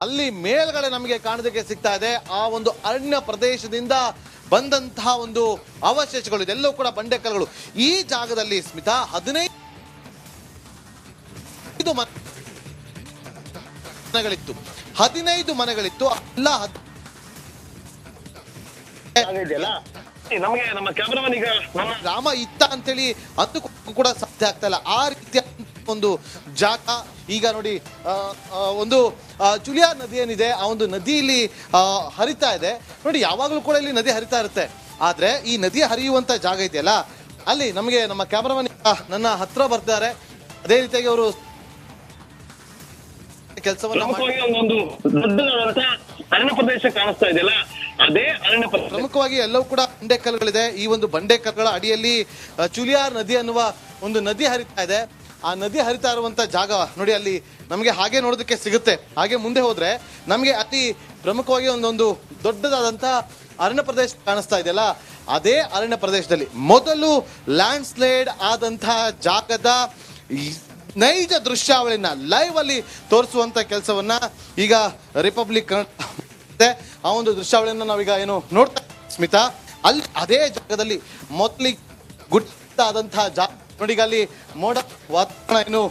ಅಲ್ಲಿ ಮೇಲ್ಗಡೆ ನಮಗೆ ಕಾಣೋದಕ್ಕೆ ಸಿಗ್ತಾ ಇದೆ ಆ ಒಂದು ಅರಣ್ಯ ಪ್ರದೇಶದಿಂದ ಬಂದಂತಹ ಒಂದು ಅವಶೇಷಗಳು ಇದೆಲ್ಲವೂ ಕೂಡ ಬಂಡೆಕಲ್ಲುಗಳು. ಈ ಜಾಗದಲ್ಲಿ ಸ್ಮಿತಾ 15 ಮನೆಗಳಿತ್ತು. 15 ಮನೆಗಳಿತ್ತು. ಎಲ್ಲ ನಮಗೆ ನಮ್ಮ ಕ್ಯಾಮರಾಮನ್ ಈಗ ಗ್ರಾಮ ಇತ್ತ ಅಂತೇಳಿ ಅದಕ್ಕೂ ಕೂಡ ಸಾಧ್ಯ ಆಗ್ತಾ ಇಲ್ಲ. ಆ ರೀತಿಯ ಒಂದು ಜಾಗ ಈಗ ನೋಡಿ ಒಂದು ಚುಲಿಯಾ ನದಿ ಏನಿದೆ ಆ ಒಂದು ನದಿಯಲ್ಲಿ ಹರಿತಾ ಇದೆ ನೋಡಿ. ಯಾವಾಗಲೂ ಕೂಡ ಇಲ್ಲಿ ನದಿ ಹರಿತಾ ಇರುತ್ತೆ. ಆದ್ರೆ ಈ ನದಿ ಹರಿಯುವಂತ ಜಾಗ ಇದೆಯಲ್ಲ ಅಲ್ಲಿ ನಮಗೆ ನಮ್ಮ ಕ್ಯಾಮರಾಮನ್ ನನ್ನ ಹತ್ರ ಬರ್ತಾರೆ. ಅದೇ ರೀತಿಯಾಗಿ ಅವರು ಕೆಲಸವನ್ನ ಒಂದು ದೊಡ್ಡದಾದಂತ ಅರಣ್ಯ ಪ್ರದೇಶ ಕಾಣಿಸ್ತಾ ಇದೆಯಲ್ಲ ಅದೇ ಅರಣ್ಯ ಪ್ರದೇಶ. ಪ್ರಮುಖವಾಗಿ ಎಲ್ಲವೂ ಕೂಡ ಬಂಡೆಕಲ್ಲುಗಳಿದೆ. ಈ ಒಂದು ಬಂಡೆಕಲ್ಲುಗಳ ಅಡಿಯಲ್ಲಿ ಚುಲಿಯಾರ್ ನದಿ ಅನ್ನುವ ಒಂದು ನದಿ ಹರಿತಾ ಇದೆ. ಆ ನದಿ ಹರಿತಾ ಇರುವಂತ ಜಾಗ ನೋಡಿ ಅಲ್ಲಿ ನಮಗೆ ಹಾಗೆ ನೋಡೋದಕ್ಕೆ ಸಿಗುತ್ತೆ. ಹಾಗೆ ಮುಂದೆ ಹೋದ್ರೆ ನಮಗೆ ಅತಿ ಪ್ರಮುಖವಾಗಿ ಒಂದೊಂದು ದೊಡ್ಡದಾದಂತ ಅರಣ್ಯ ಪ್ರದೇಶ ಕಾಣಿಸ್ತಾ ಇದೆಯಲ್ಲ ಅದೇ ಅರಣ್ಯ ಪ್ರದೇಶದಲ್ಲಿ ಮೊದಲು ಲ್ಯಾಂಡ್ ಸ್ಲೈಡ್ ಆದಂತಹ ಜಾಗದ ನೈಜ ದೃಶ್ಯಾವಳಿನ ಲೈವ್ ಅಲ್ಲಿ ತೋರಿಸುವಂತ ಕೆಲಸವನ್ನ ಈಗ ರಿಪಬ್ಲಿಕ್ ಆ ಒಂದು ದೃಶ್ಯಾವಳಿಯನ್ನ ನಾವೀಗ ಏನು ನೋಡ್ತಾ ಸ್ಮಿತಾ ಅಲ್ಲಿ ಅದೇ ಜಾಗದಲ್ಲಿ ಮೊದಲಿಗೆ ಗುಟ್ಟಾದಂತಹ ಜಾಗ ನೋಡಿ. ಈಗ ಅಲ್ಲಿ ಮೋಡ ವಾತಾವರಣ ಏನು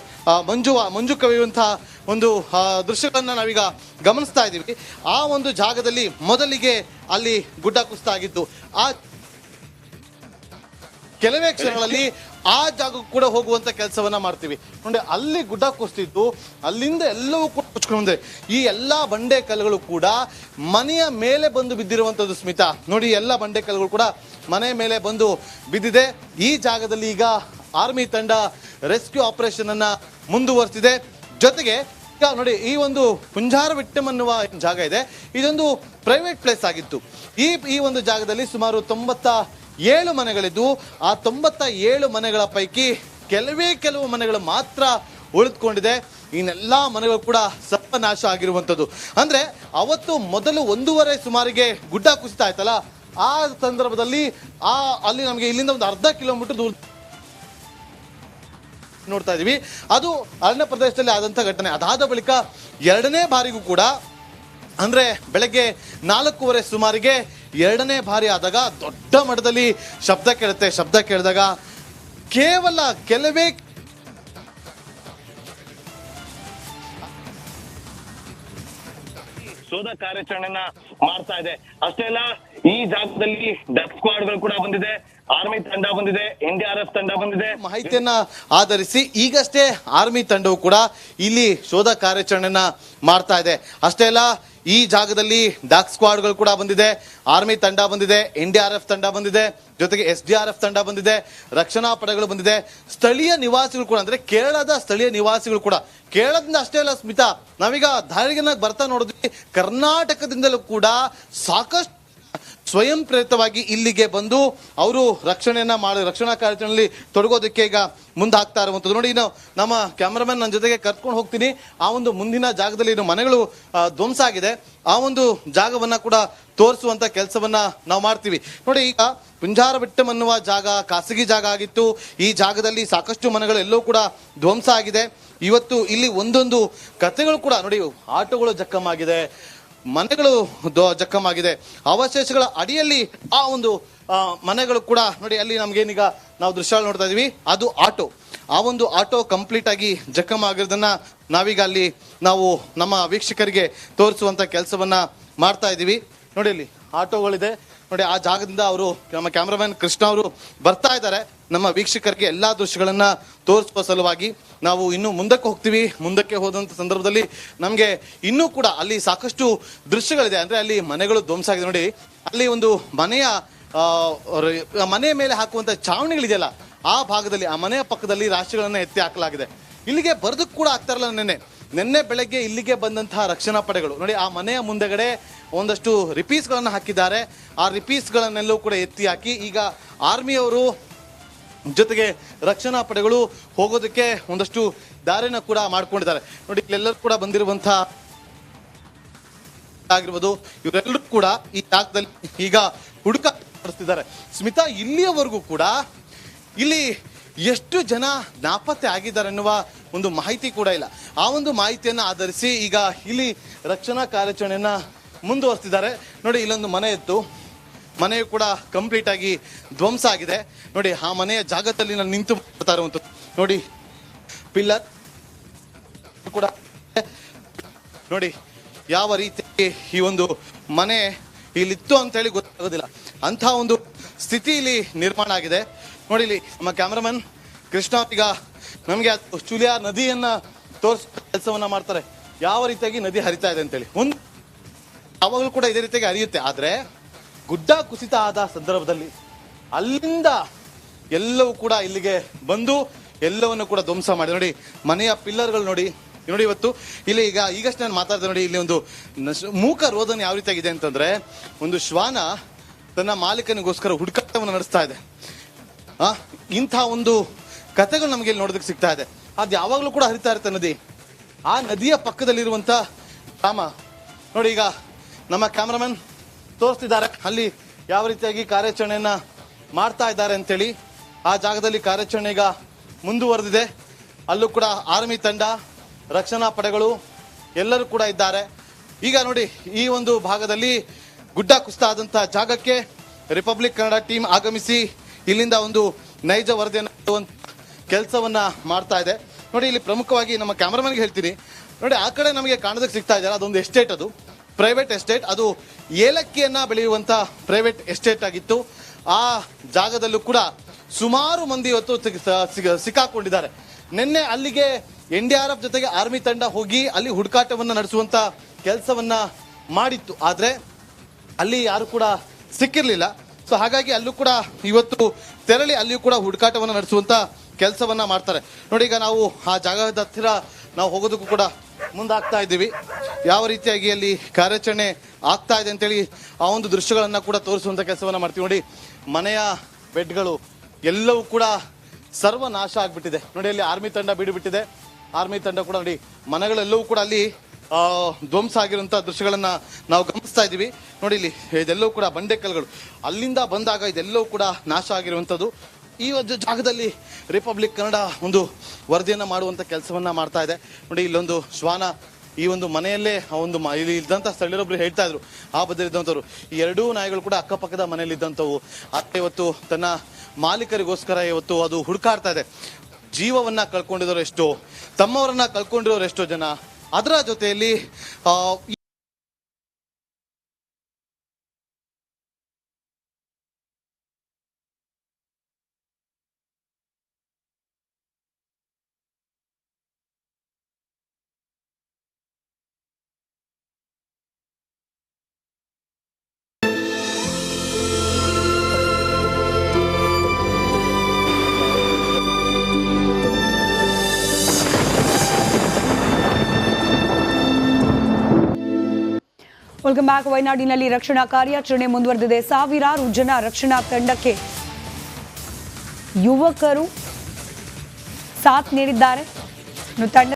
ಮಂಜು ಕವಿಯುವಂತಹ ಒಂದು ದೃಶ್ಯಗಳನ್ನ ನಾವೀಗ ಗಮನಿಸ್ತಾ ಇದ್ದೀವಿ. ಆ ಒಂದು ಜಾಗದಲ್ಲಿ ಮೊದಲಿಗೆ ಅಲ್ಲಿ ಗುಡ್ಡ ಕುಸಿತ ಆಗಿದ್ದು. ಆ ಕೆಲವೇ ಕ್ಷಣಗಳಲ್ಲಿ ಆ ಜಾಗಕ್ಕೂ ಕೂಡ ಹೋಗುವಂತ ಕೆಲಸವನ್ನ ಮಾಡ್ತೀವಿ ನೋಡಿ. ಅಲ್ಲಿ ಗುಡ್ಡ ಕುಸಿತಿದ್ದು ಅಲ್ಲಿಂದ ಎಲ್ಲವೂ ಕೂಡ ಕುಚ್ಕೊಂಡೆ. ಈ ಎಲ್ಲಾ ಬಂಡೆ ಕಲ್ಲುಗಳು ಕೂಡ ಮನೆಯ ಮೇಲೆ ಬಂದು ಬಿದ್ದಿರುವಂತದ್ದು ಸ್ಮಿತಾ ನೋಡಿ. ಎಲ್ಲ ಬಂಡೆ ಕಲ್ಲುಗಳು ಕೂಡ ಮನೆ ಮೇಲೆ ಬಂದು ಬಿದ್ದಿದೆ. ಈ ಜಾಗದಲ್ಲಿ ಈಗ ಆರ್ಮಿ ತಂಡ ರೆಸ್ಕ್ಯೂ ಆಪರೇಷನ್ ಅನ್ನ ಮುಂದುವರೆಸಿದೆ. ಜೊತೆಗೆ ಈಗ ನೋಡಿ ಈ ಒಂದು ಕುಂಜಾರವಿಟ್ಟಂ ಅನ್ನುವ ಜಾಗ ಇದೆ. ಇದೊಂದು ಪ್ರೈವೇಟ್ ಪ್ಲೇಸ್ ಆಗಿತ್ತು. ಈ ಒಂದು ಜಾಗದಲ್ಲಿ ಸುಮಾರು 97 ಮನೆಗಳಿದ್ದು ಆ 97 ಮನೆಗಳ ಪೈಕಿ ಕೆಲವು ಮನೆಗಳು ಮಾತ್ರ ಉಳಿದುಕೊಂಡಿದೆ. ಇನ್ನೆಲ್ಲಾ ಮನೆಗಳು ಕೂಡ ಸರ್ವನಾಶ ಆಗಿರುವಂತದ್ದು. ಅಂದ್ರೆ ಅವತ್ತು ಮೊದಲು 1:30 ಸುಮಾರಿಗೆ ಗುಡ್ಡ ಕುಸಿತ ಆಯ್ತಲ್ಲ ಆ ಸಂದರ್ಭದಲ್ಲಿ ಅಲ್ಲಿ ನಮಗೆ ಇಲ್ಲಿಂದ ಒಂದು ಅರ್ಧ ಕಿಲೋಮೀಟರ್ ದೂರ ನೋಡ್ತಾ ಇದೀವಿ. ಅದು ಅರಣ್ಯ ಪ್ರದೇಶದಲ್ಲಿ ಆದಂತ ಘಟನೆ. ಅದಾದ ಬಳಿಕ ಎರಡನೇ ಬಾರಿಗೂ ಕೂಡ ಅಂದ್ರೆ ಬೆಳಗ್ಗೆ 4:15 ಸುಮಾರಿಗೆ ಎರಡನೇ ಬಾರಿ ಆದಾಗ ದೊಡ್ಡ ಮಟ್ಟದಲ್ಲಿ ಶಬ್ದ ಕೇಳುತ್ತೆ. ಶಬ್ದ ಕೇಳಿದಾಗ ಕೇವಲ ಕೆಲವೇ ಶೋಧ ಕಾರ್ಯಾಚರಣೆಯನ್ನ ಮಾಡ್ತಾ ಇದೆ. ಅಷ್ಟೇ ಅಲ್ಲ ಈ ಜಾಗದಲ್ಲಿ ಡಕ್ ಸ್ಕ್ವಾಡ್ಗಳು ಕೂಡ ಬಂದಿದೆ, ಆರ್ಮಿ ತಂಡ ಬಂದಿದೆ, NDRF ತಂಡ ಬಂದಿದೆ. ಮಾಹಿತಿಯನ್ನ ಆಧರಿಸಿ ಈಗಷ್ಟೇ ಆರ್ಮಿ ತಂಡವು ಕೂಡ ಇಲ್ಲಿ ಶೋಧ ಕಾರ್ಯಾಚರಣೆಯನ್ನ ಮಾಡ್ತಾ ಇದೆ. ಅಷ್ಟೇ ಅಲ್ಲ ಈ ಜಾಗದಲ್ಲಿ ಡಾಕ್ ಸ್ಕ್ವಾಡ್ಗಳು ಕೂಡ ಬಂದಿದೆ, ಆರ್ಮಿ ತಂಡ ಬಂದಿದೆ, NDRF ತಂಡ ಬಂದಿದೆ, ಜೊತೆಗೆ SDRF ತಂಡ ಬಂದಿದೆ, ರಕ್ಷಣಾ ಪಡೆಗಳು ಬಂದಿದೆ, ಸ್ಥಳೀಯ ನಿವಾಸಿಗಳು ಕೂಡ ಅಂದ್ರೆ ಕೇರಳದ ಸ್ಥಳೀಯ ನಿವಾಸಿಗಳು ಕೂಡ. ಕೇರಳದಿಂದ ಅಷ್ಟೇ ಅಲ್ಲ ಸ್ಮಿತಾ, ನಾವೀಗ ದಾರಿಗನ್ನ ಬರ್ತಾ ನೋಡಿದ್ವಿ ಕರ್ನಾಟಕದಿಂದಲೂ ಕೂಡ ಸಾಕಷ್ಟು ಸ್ವಯಂ ಪ್ರೇರಿತವಾಗಿ ಇಲ್ಲಿಗೆ ಬಂದು ಅವರು ರಕ್ಷಣಾ ಕಾರ್ಯಾಚರಣೆಯಲ್ಲಿ ತೊಡಗೋದಕ್ಕೆ ಈಗ ಮುಂದಾಗ್ತಾ ಇರುವಂಥದ್ದು ನೋಡಿ. ಇನ್ನು ನಮ್ಮ ಕ್ಯಾಮರಾಮನ್ ನನ್ನ ಜೊತೆಗೆ ಕರ್ಕೊಂಡು ಹೋಗ್ತೀನಿ. ಆ ಒಂದು ಮುಂದಿನ ಜಾಗದಲ್ಲಿ ಇನ್ನು ಮನೆಗಳು ಧ್ವಂಸ ಆಗಿದೆ. ಆ ಒಂದು ಜಾಗವನ್ನ ಕೂಡ ತೋರಿಸುವಂತ ಕೆಲಸವನ್ನ ನಾವು ಮಾಡ್ತೀವಿ ನೋಡಿ. ಈಗ ಕುಂಜಾರವಿಟ್ಟಂ ಅನ್ನುವ ಜಾಗ ಖಾಸಗಿ ಜಾಗ ಆಗಿತ್ತು. ಈ ಜಾಗದಲ್ಲಿ ಸಾಕಷ್ಟು ಮನೆಗಳು ಎಲ್ಲವೂ ಕೂಡ ಧ್ವಂಸ ಆಗಿದೆ. ಇವತ್ತು ಇಲ್ಲಿ ಒಂದೊಂದು ಕಥೆಗಳು ಕೂಡ ನೋಡಿ. ಆಟೋಗಳು ಜಖಮಾಗಿದೆ, ಮನೆಗಳು ಜಖಮಾಗಿದೆ, ಅವಶೇಷಗಳ ಅಡಿಯಲ್ಲಿ ಆ ಒಂದು ಮನೆಗಳು ಕೂಡ ನೋಡಿ. ಅಲ್ಲಿ ನಮ್ಗೇನೀಗ ನಾವು ದೃಶ್ಯ ನೋಡ್ತಾ ಇದೀವಿ ಅದು ಆಟೋ. ಆ ಒಂದು ಆಟೋ ಕಂಪ್ಲೀಟ್ ಆಗಿ ಜಖಮ್ ಆಗಿರೋದನ್ನ ನಾವೀಗ ಅಲ್ಲಿ ನಾವು ನಮ್ಮ ವೀಕ್ಷಕರಿಗೆ ತೋರಿಸುವಂತ ಕೆಲಸವನ್ನ ಮಾಡ್ತಾ ಇದೀವಿ ನೋಡಿ. ಅಲ್ಲಿ ಆಟೋಗಳಿದೆ ನೋಡಿ. ಆ ಜಾಗದಿಂದ ಅವರು ನಮ್ಮ ಕ್ಯಾಮ್ರಾಮನ್ ಕೃಷ್ಣ ಅವರು ಬರ್ತಾ ಇದ್ದಾರೆ ನಮ್ಮ ವೀಕ್ಷಕರಿಗೆ ಎಲ್ಲಾ ದೃಶ್ಯಗಳನ್ನ ತೋರಿಸುವ ಸಲುವಾಗಿ. ನಾವು ಇನ್ನು ಮುಂದಕ್ಕೆ ಹೋಗ್ತೀವಿ. ಮುಂದಕ್ಕೆ ಹೋದಂತ ಸಂದರ್ಭದಲ್ಲಿ ನಮಗೆ ಇನ್ನೂ ಕೂಡ ಅಲ್ಲಿ ಸಾಕಷ್ಟು ದೃಶ್ಯಗಳಿದೆ. ಅಂದ್ರೆ ಅಲ್ಲಿ ಮನೆಗಳು ಧ್ವಂಸ ಆಗಿದೆ ನೋಡಿ. ಅಲ್ಲಿ ಒಂದು ಮನೆಯ ಮೇಲೆ ಹಾಕುವಂತ ಚಾವಣಿಗಳಿದೆಯಲ್ಲ ಆ ಭಾಗದಲ್ಲಿ ಆ ಮನೆಯ ಪಕ್ಕದಲ್ಲಿ ರಾಶಿಗಳನ್ನ ಎತ್ತಿ ಹಾಕಲಾಗಿದೆ. ಇಲ್ಲಿಗೆ ಬರೋದಕ್ಕೆ ಕೂಡ ಆಗ್ತಾ ಇರಲ್ಲ. ನಿನ್ನೆ ಬೆಳಗ್ಗೆ ಇಲ್ಲಿಗೆ ಬಂದಂತಹ ರಕ್ಷಣಾ ಪಡೆಗಳು ನೋಡಿ ಆ ಮನೆಯ ಮುಂದೆಗಡೆ ಒಂದಷ್ಟು ರಿಪೀಸ್ಗಳನ್ನು ಹಾಕಿದ್ದಾರೆ. ಆ ರಿಪೀಸ್ಗಳನ್ನೆಲ್ಲವೂ ಕೂಡ ಎತ್ತಿ ಹಾಕಿ ಈಗ ಆರ್ಮಿಯವರು ಜೊತೆಗೆ ರಕ್ಷಣಾ ಪಡೆಗಳು ಹೋಗೋದಕ್ಕೆ ಒಂದಷ್ಟು ದಾರಿನ ಕೂಡ ಮಾಡ್ಕೊಂಡಿದ್ದಾರೆ ನೋಡಿ. ಇಲ್ಲೆಲ್ಲರೂ ಕೂಡ ಬಂದಿರುವಂತಹ ಆಗಿರ್ಬೋದು ಇವರೆಲ್ಲರೂ ಕೂಡ ಈ ಜಾಗದಲ್ಲಿ ಈಗ ಹುಡುಕ ನಡೆಸ್ತಿದ್ದಾರೆ ಸ್ಮಿತಾ. ಇಲ್ಲಿಯವರೆಗೂ ಕೂಡ ಇಲ್ಲಿ ಎಷ್ಟು ಜನ ನಾಪತ್ತೆ ಆಗಿದ್ದಾರೆ ಅನ್ನುವ ಒಂದು ಮಾಹಿತಿ ಕೂಡ ಇಲ್ಲ. ಆ ಒಂದು ಮಾಹಿತಿಯನ್ನು ಆಧರಿಸಿ ಈಗ ಇಲ್ಲಿ ರಕ್ಷಣಾ ಕಾರ್ಯಾಚರಣೆಯನ್ನ ಮುಂದುವರಿಸಿದ್ದಾರೆ. ನೋಡಿ, ಇಲ್ಲೊಂದು ಮನೆ ಇತ್ತು, ಮನೆಯು ಕೂಡ ಕಂಪ್ಲೀಟ್ ಆಗಿ ಧ್ವಂಸ ಆಗಿದೆ. ನೋಡಿ, ಆ ಮನೆಯ ಜಾಗದಲ್ಲಿ ನಾನು ನಿಂತು ಬರ್ತಾ ಇರುವಂಥದ್ದು. ನೋಡಿ, ಪಿಲ್ಲರ್ ಕೂಡ ನೋಡಿ ಯಾವ ರೀತಿ ಈ ಒಂದು ಮನೆ ಇಲ್ಲಿತ್ತು ಅಂತ ಹೇಳಿ ಗೊತ್ತಾಗೋದಿಲ್ಲ, ಅಂಥ ಒಂದು ಸ್ಥಿತಿ ಇಲ್ಲಿ ನಿರ್ಮಾಣ ಆಗಿದೆ. ನೋಡಿ, ಇಲ್ಲಿ ನಮ್ಮ ಕ್ಯಾಮ್ರಾಮನ್ ಕೃಷ್ಣ ಈಗ ನಮಗೆ ಚುಲಿಯಾ ನದಿಯನ್ನ ತೋರಿಸೋ ಕೆಲಸವನ್ನ ಮಾಡ್ತಾರೆ, ಯಾವ ರೀತಿಯಾಗಿ ನದಿ ಹರಿತಾ ಇದೆ ಅಂತೇಳಿ. ಒಂದು ಯಾವಾಗಲೂ ಕೂಡ ಇದೇ ರೀತಿಯಾಗಿ ಹರಿಯುತ್ತೆ, ಆದ್ರೆ ಗುಡ್ಡ ಕುಸಿತ ಆದ ಸಂದರ್ಭದಲ್ಲಿ ಅಲ್ಲಿಂದ ಎಲ್ಲವೂ ಕೂಡ ಇಲ್ಲಿಗೆ ಬಂದು ಎಲ್ಲವನ್ನು ಕೂಡ ಧ್ವಂಸ ಮಾಡಿ. ನೋಡಿ, ಮನೆಯ ಪಿಲ್ಲರ್ಗಳು ನೋಡಿ. ಇವತ್ತು ಇಲ್ಲಿ ಈಗಷ್ಟೇ ನಾನು ಮಾತಾಡ್ದೆ ನೋಡಿ, ಇಲ್ಲಿ ಒಂದು ಮೂಕ ರೋದನೆ ಯಾವ ರೀತಿಯಾಗಿದೆ ಅಂತಂದ್ರೆ, ಒಂದು ಶ್ವಾನ ತನ್ನ ಮಾಲೀಕನಿಗೋಸ್ಕರ ಹುಡುಕಾಟವನ್ನು ನಡೆಸ್ತಾ ಇದೆ. ಇಂಥ ಒಂದು ಕಥೆಗಳು ನಮಗೆ ಇಲ್ಲಿ ನೋಡೋದಕ್ಕೆ ಸಿಗ್ತಾ ಇದೆ. ಅದು ಯಾವಾಗಲೂ ಕೂಡ ಹರಿತಾ ಇರುತ್ತೆ ನದಿ. ಆ ನದಿಯ ಪಕ್ಕದಲ್ಲಿರುವಂತ ಗ್ರಾಮ ನೋಡಿ, ಈಗ ನಮ್ಮ ಕ್ಯಾಮ್ರಾಮನ್ ತೋರಿಸ್ತಿದ್ದಾರೆ ಅಲ್ಲಿ ಯಾವ ರೀತಿಯಾಗಿ ಕಾರ್ಯಾಚರಣೆಯನ್ನ ಮಾಡ್ತಾ ಇದ್ದಾರೆ ಅಂತೇಳಿ. ಆ ಜಾಗದಲ್ಲಿ ಕಾರ್ಯಾಚರಣೆ ಈಗ ಮುಂದುವರೆದಿದೆ. ಅಲ್ಲೂ ಕೂಡ ಆರ್ಮಿ ತಂಡ, ರಕ್ಷಣಾ ಪಡೆಗಳು ಎಲ್ಲರೂ ಕೂಡ ಇದ್ದಾರೆ. ಈಗ ನೋಡಿ, ಈ ಒಂದು ಭಾಗದಲ್ಲಿ ಗುಡ್ಡ ಕುಸಿತ ಆದಂತಹ ಜಾಗಕ್ಕೆ ರಿಪಬ್ಲಿಕ್ ಕನ್ನಡ ಟೀಮ್ ಆಗಮಿಸಿ ಇಲ್ಲಿಂದ ಒಂದು ನೈಜ ವರದಿಯನ್ನು ಕೊಡುವಂತ ಕೆಲಸವನ್ನ ಮಾಡ್ತಾ ಇದೆ. ನೋಡಿ, ಇಲ್ಲಿ ಪ್ರಮುಖವಾಗಿ ನಮ್ಮ ಕ್ಯಾಮ್ರಾಮನ್ಗೆ ಹೇಳ್ತೀನಿ ನೋಡಿ, ಆ ಕಡೆ ನಮಗೆ ಕಾಣೋದಕ್ಕೆ ಸಿಗ್ತಾ ಇದೆ, ಅದೊಂದು ಎಸ್ಟೇಟ್, ಅದು ಪ್ರೈವೇಟ್ ಎಸ್ಟೇಟ್, ಅದು ಏಲಕ್ಕಿಯನ್ನ ಬೆಳೆಯುವಂತ ಪ್ರೈವೇಟ್ ಎಸ್ಟೇಟ್ ಆಗಿತ್ತು. ಆ ಜಾಗದಲ್ಲೂ ಕೂಡ ಸುಮಾರು ಮಂದಿ ಇವತ್ತು ಸಿಕ್ಕಾಕೊಂಡಿದ್ದಾರೆ. ನಿನ್ನೆ ಅಲ್ಲಿಗೆ NDRF ಜೊತೆಗೆ ಆರ್ಮಿ ತಂಡ ಹೋಗಿ ಅಲ್ಲಿ ಹುಡುಕಾಟವನ್ನ ನಡೆಸುವಂತ ಕೆಲಸವನ್ನ ಮಾಡಿತ್ತು, ಆದ್ರೆ ಅಲ್ಲಿ ಯಾರು ಕೂಡ ಸಿಕ್ಕಿರ್ಲಿಲ್ಲ. ಸೊ ಹಾಗಾಗಿ ಅಲ್ಲೂ ಕೂಡ ಇವತ್ತು ತೆರಳಿ ಅಲ್ಲಿಯೂ ಕೂಡ ಹುಡುಕಾಟವನ್ನ ನಡೆಸುವಂತ ಕೆಲಸವನ್ನ ಮಾಡ್ತಾರೆ. ನೋಡಿ, ಈಗ ನಾವು ಆ ಜಾಗದ ಹತ್ತಿರ ನಾವು ಹೋಗೋದಕ್ಕೂ ಕೂಡ ಮುಂದಾಗ್ತಾ ಇದ್ದೀವಿ. ಯಾವ ರೀತಿಯಾಗಿ ಅಲ್ಲಿ ಕಾರ್ಯಾಚರಣೆ ಆಗ್ತಾ ಇದೆ ಅಂತೇಳಿ ಆ ಒಂದು ದೃಶ್ಯಗಳನ್ನ ಕೂಡ ತೋರಿಸುವಂತ ಕೆಲಸವನ್ನ ಮಾಡ್ತೀವಿ. ನೋಡಿ, ಮನೆಯ ಬೆಡ್ಗಳು ಎಲ್ಲವೂ ಕೂಡ ಸರ್ವನಾಶ ಆಗ್ಬಿಟ್ಟಿದೆ. ನೋಡಿ, ಅಲ್ಲಿ ಆರ್ಮಿ ತಂಡ ಬಿಟ್ಟುಬಿಟ್ಟಿದೆ. ಆರ್ಮಿ ತಂಡ ಕೂಡ ನೋಡಿ, ಮನೆಗಳೆಲ್ಲವೂ ಕೂಡ ಅಲ್ಲಿ ಧ್ವಂಸ ಆಗಿರುವಂತ ದೃಶ್ಯಗಳನ್ನ ನಾವು ಗಮನಿಸ್ತಾ ಇದ್ದೀವಿ. ನೋಡಿ, ಇಲ್ಲಿ ಇದೆಲ್ಲವೂ ಕೂಡ ಬಂಡೆಕಲ್ಗಳು ಅಲ್ಲಿಂದ ಬಂದಾಗ ಇದೆಲ್ಲವೂ ಕೂಡ ನಾಶ ಆಗಿರುವಂಥದ್ದು. ಈ ಒಂದು ಜಾಗದಲ್ಲಿ ರಿಪಬ್ಲಿಕ್ ಕನ್ನಡ ಒಂದು ವರದಿಯನ್ನ ಮಾಡುವಂತ ಕೆಲಸವನ್ನ ಮಾಡ್ತಾ ಇದೆ. ನೋಡಿ, ಇಲ್ಲೊಂದು ಶ್ವಾನ ಈ ಒಂದು ಮನೆಯಲ್ಲೇ ಒಂದು ಇಲ್ಲಿ ಇದ್ದಂಥ ಸ್ಥಳೀಯರೊಬ್ರು ಹೇಳ್ತಾ ಇದ್ರು, ಆ ಬದಿಲಿದ್ದಂಥವ್ರು ಈ ಎರಡೂ ನಾಯಿಗಳು ಕೂಡ ಅಕ್ಕಪಕ್ಕದ ಮನೆಯಲ್ಲಿ ಇದ್ದಂಥವು. ಅತ್ತೆ ಇವತ್ತು ತನ್ನ ಮಾಲೀಕರಿಗೋಸ್ಕರ ಇವತ್ತು ಅದು ಹುಡುಕಾಡ್ತಾ ಇದೆ. ಜೀವವನ್ನ ಕಳ್ಕೊಂಡಿರೋರು ಎಷ್ಟೋ, ತಮ್ಮವರನ್ನ ಕಳ್ಕೊಂಡಿರೋರು ಎಷ್ಟೋ ಜನ. ಅದರ ಜೊತೆಯಲ್ಲಿ ವೆಲ್ಕಮ್ ಬ್ಯಾಕ್. ವಯನಾಡಿನಲ್ಲಿ ರಕ್ಷಣಾ ಕಾರ್ಯಾಚರಣೆ ಮುಂದುವರೆದಿದೆ. ಸಾವಿರಾರು ಜನ ರಕ್ಷಣಾ ತಂಡಕ್ಕೆ ಯುವಕರು ಸಾಥ್ ನೀಡಿದ್ದಾರೆ. ತಂಡ